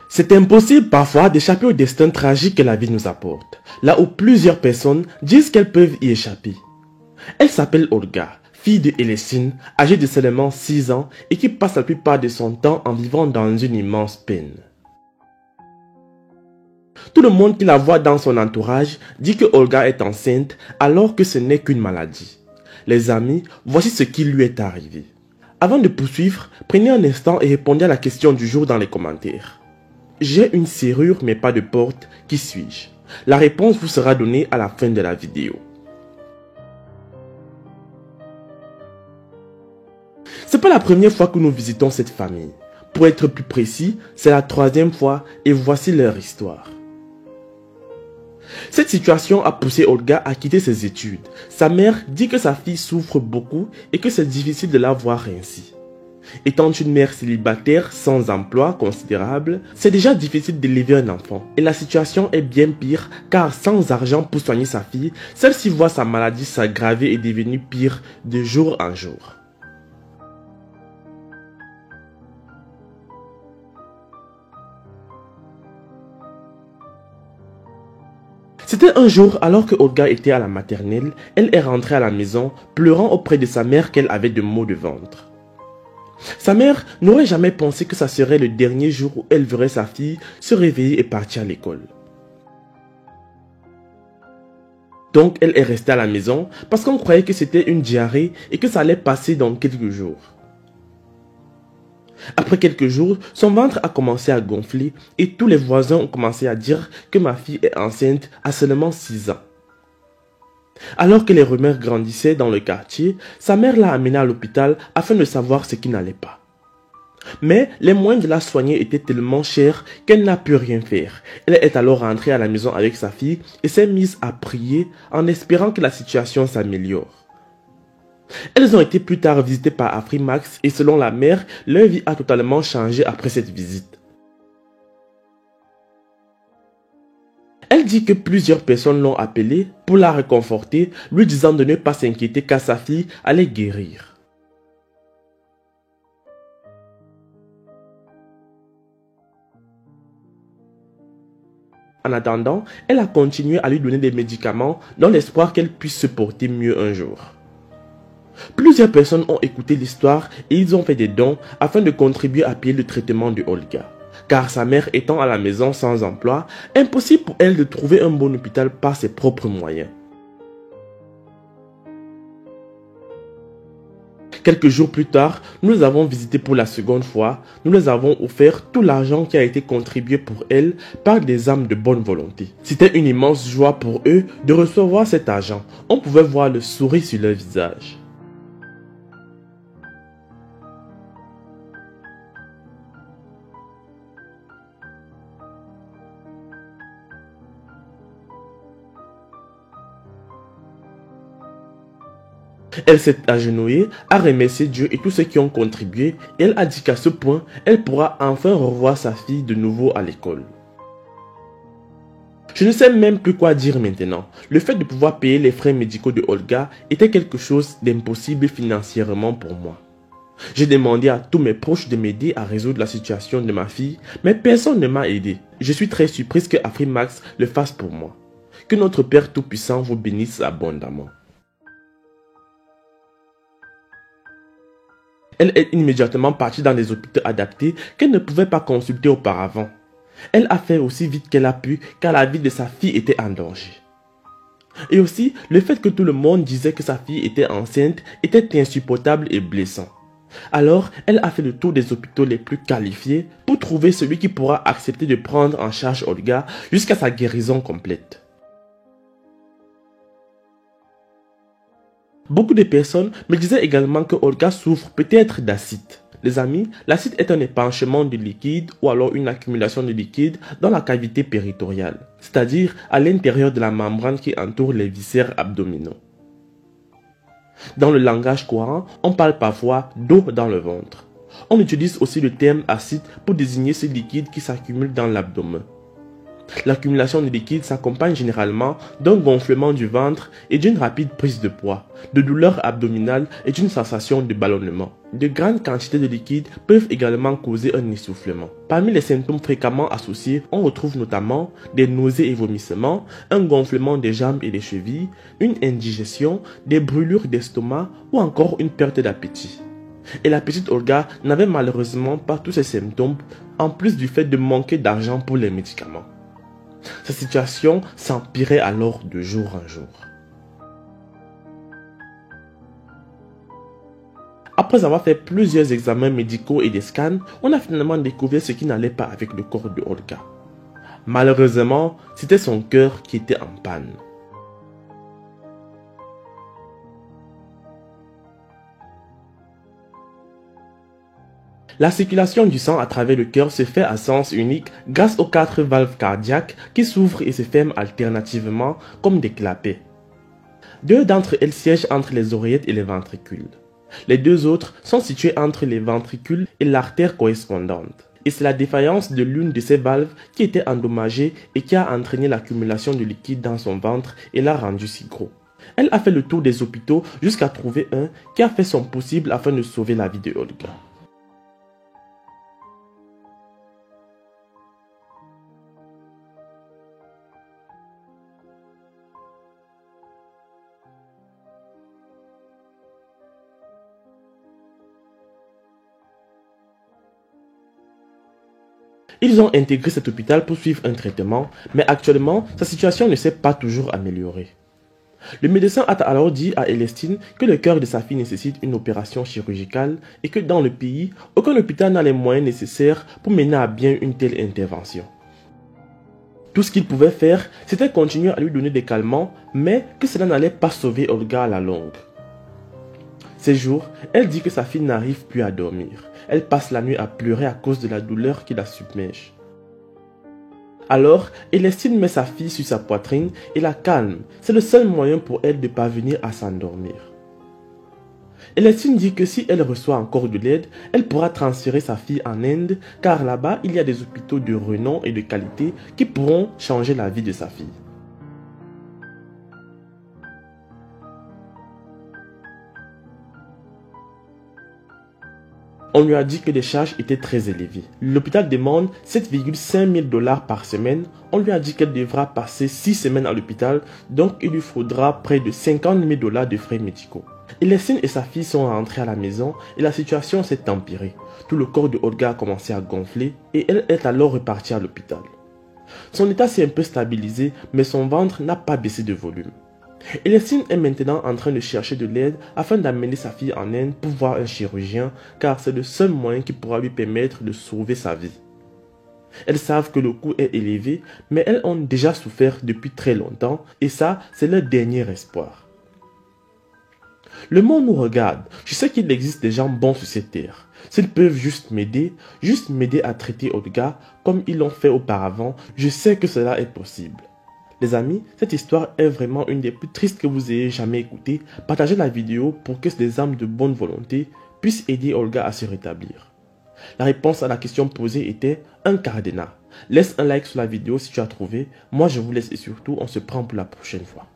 C'est impossible parfois d'échapper au destin tragique que la vie nous apporte, là où plusieurs personnes disent qu'elles peuvent y échapper. Elle s'appelle Olga, fille de Elessine, âgée de seulement 6 ans et qui passe la plupart de son temps en vivant dans une immense peine. Tout le monde qui la voit dans son entourage dit que Olga est enceinte alors que ce n'est qu'une maladie. Les amis, voici ce qui lui est arrivé. Avant de poursuivre, prenez un instant et répondez à la question du jour dans les commentaires. J'ai une serrure mais pas de porte, qui suis-je? La réponse vous sera donnée à la fin de la vidéo. C'est pas la première fois que nous visitons cette famille. Pour être plus précis, c'est la 3e fois et voici leur histoire. Cette situation a poussé Olga à quitter ses études. Sa mère dit que sa fille souffre beaucoup et que c'est difficile de la voir ainsi. Étant une mère célibataire sans emploi considérable, c'est déjà difficile d'élever un enfant. Et la situation est bien pire car sans argent pour soigner sa fille, celle-ci voit sa maladie s'aggraver et devenir pire de jour en jour. C'était un jour alors que Olga était à la maternelle, elle est rentrée à la maison pleurant auprès de sa mère qu'elle avait de maux de ventre. Sa mère n'aurait jamais pensé que ça serait le dernier jour où elle verrait sa fille se réveiller et partir à l'école. Donc elle est restée à la maison parce qu'on croyait que c'était une diarrhée et que ça allait passer dans quelques jours. Après quelques jours, son ventre a commencé à gonfler et tous les voisins ont commencé à dire que ma fille est enceinte à seulement 6 ans. Alors que les rumeurs grandissaient dans le quartier, sa mère l'a amenée à l'hôpital afin de savoir ce qui n'allait pas. Mais les moyens de la soigner étaient tellement chers qu'elle n'a pu rien faire. Elle est alors rentrée à la maison avec sa fille et s'est mise à prier en espérant que la situation s'améliore. Elles ont été plus tard visitées par Afrimax et selon la mère, leur vie a totalement changé après cette visite. Elle dit que plusieurs personnes l'ont appelée pour la réconforter, lui disant de ne pas s'inquiéter car sa fille allait guérir. En attendant, elle a continué à lui donner des médicaments dans l'espoir qu'elle puisse se porter mieux un jour. Plusieurs personnes ont écouté l'histoire et ils ont fait des dons afin de contribuer à payer le traitement de Olga. Car sa mère étant à la maison sans emploi, impossible pour elle de trouver un bon hôpital par ses propres moyens. Quelques jours plus tard, nous les avons visitées pour la seconde fois. Nous les avons offert tout l'argent qui a été contribué pour elles par des âmes de bonne volonté. C'était une immense joie pour eux de recevoir cet argent. On pouvait voir le sourire sur leur visage. Elle s'est agenouillée, a remercié Dieu et tous ceux qui ont contribué et elle a dit qu'à ce point, elle pourra enfin revoir sa fille de nouveau à l'école. Je ne sais même plus quoi dire maintenant. Le fait de pouvoir payer les frais médicaux de Olga était quelque chose d'impossible financièrement pour moi. J'ai demandé à tous mes proches de m'aider à résoudre la situation de ma fille, mais personne ne m'a aidé. Je suis très surprise que Afrimax le fasse pour moi. Que notre Père Tout-Puissant vous bénisse abondamment. Elle est immédiatement partie dans des hôpitaux adaptés qu'elle ne pouvait pas consulter auparavant. Elle a fait aussi vite qu'elle a pu car la vie de sa fille était en danger. Et aussi, le fait que tout le monde disait que sa fille était enceinte était insupportable et blessant. Alors, elle a fait le tour des hôpitaux les plus qualifiés pour trouver celui qui pourra accepter de prendre en charge Olga jusqu'à sa guérison complète. Beaucoup de personnes me disaient également que Olga souffre peut-être d'acide. Les amis, l'acide est un épanchement de liquide ou alors une accumulation de liquide dans la cavité péritoriale, c'est-à-dire à l'intérieur de la membrane qui entoure les viscères abdominaux. Dans le langage courant, on parle parfois d'eau dans le ventre. On utilise aussi le terme acide pour désigner ce liquide qui s'accumule dans l'abdomen. L'accumulation de liquide s'accompagne généralement d'un gonflement du ventre et d'une rapide prise de poids, de douleurs abdominales et d'une sensation de ballonnement. De grandes quantités de liquide peuvent également causer un essoufflement. Parmi les symptômes fréquemment associés, on retrouve notamment des nausées et vomissements, un gonflement des jambes et des chevilles, une indigestion, des brûlures d'estomac ou encore une perte d'appétit. Et la petite Olga n'avait malheureusement pas tous ces symptômes, en plus du fait de manquer d'argent pour les médicaments. Sa situation s'empirait alors de jour en jour. Après avoir fait plusieurs examens médicaux et des scans, on a finalement découvert ce qui n'allait pas avec le corps de Olga. Malheureusement, c'était son cœur qui était en panne. La circulation du sang à travers le cœur se fait à sens unique grâce aux 4 valves cardiaques qui s'ouvrent et se ferment alternativement comme des clapets. 2 d'entre elles siègent entre les oreillettes et les ventricules. Les 2 autres sont situées entre les ventricules et l'artère correspondante. Et c'est la défaillance de l'une de ces valves qui était endommagée et qui a entraîné l'accumulation de liquide dans son ventre et l'a rendu si gros. Elle a fait le tour des hôpitaux jusqu'à trouver un qui a fait son possible afin de sauver la vie de Olga. Ils ont intégré cet hôpital pour suivre un traitement, mais actuellement, sa situation ne s'est pas toujours améliorée. Le médecin a alors dit à Elestine que le cœur de sa fille nécessite une opération chirurgicale et que dans le pays, aucun hôpital n'a les moyens nécessaires pour mener à bien une telle intervention. Tout ce qu'il pouvait faire, c'était continuer à lui donner des calmants, mais que cela n'allait pas sauver Olga à la longue. Ces jours, elle dit que sa fille n'arrive plus à dormir. Elle passe la nuit à pleurer à cause de la douleur qui la submerge. Alors, Elestine met sa fille sur sa poitrine et la calme. C'est le seul moyen pour elle de parvenir à s'endormir. Elestine dit que si elle reçoit encore de l'aide, elle pourra transférer sa fille en Inde, car là-bas, il y a des hôpitaux de renom et de qualité qui pourront changer la vie de sa fille. On lui a dit que les charges étaient très élevées. L'hôpital demande 7,5 000 $ par semaine. On lui a dit qu'elle devra passer 6 semaines à l'hôpital, donc il lui faudra près de 50 000 $ de frais médicaux. Elestine et sa fille sont rentrées à la maison et la situation s'est empirée. Tout le corps de Olga a commencé à gonfler et elle est alors repartie à l'hôpital. Son état s'est un peu stabilisé, mais son ventre n'a pas baissé de volume. Elestine est maintenant en train de chercher de l'aide afin d'amener sa fille en Inde pour voir un chirurgien, car c'est le seul moyen qui pourra lui permettre de sauver sa vie. Elles savent que le coût est élevé, mais elles ont déjà souffert depuis très longtemps et ça, c'est leur dernier espoir. Le monde nous regarde. Je sais qu'il existe des gens bons sur cette terre. S'ils peuvent juste m'aider à traiter Olga comme ils l'ont fait auparavant, je sais que cela est possible. Les amis, cette histoire est vraiment une des plus tristes que vous ayez jamais écoutées. Partagez la vidéo pour que des âmes de bonne volonté puissent aider Olga à se rétablir. La réponse à la question posée était un cadenas. Laisse un like sur la vidéo si tu as trouvé. Moi je vous laisse et surtout on se prend pour la prochaine fois.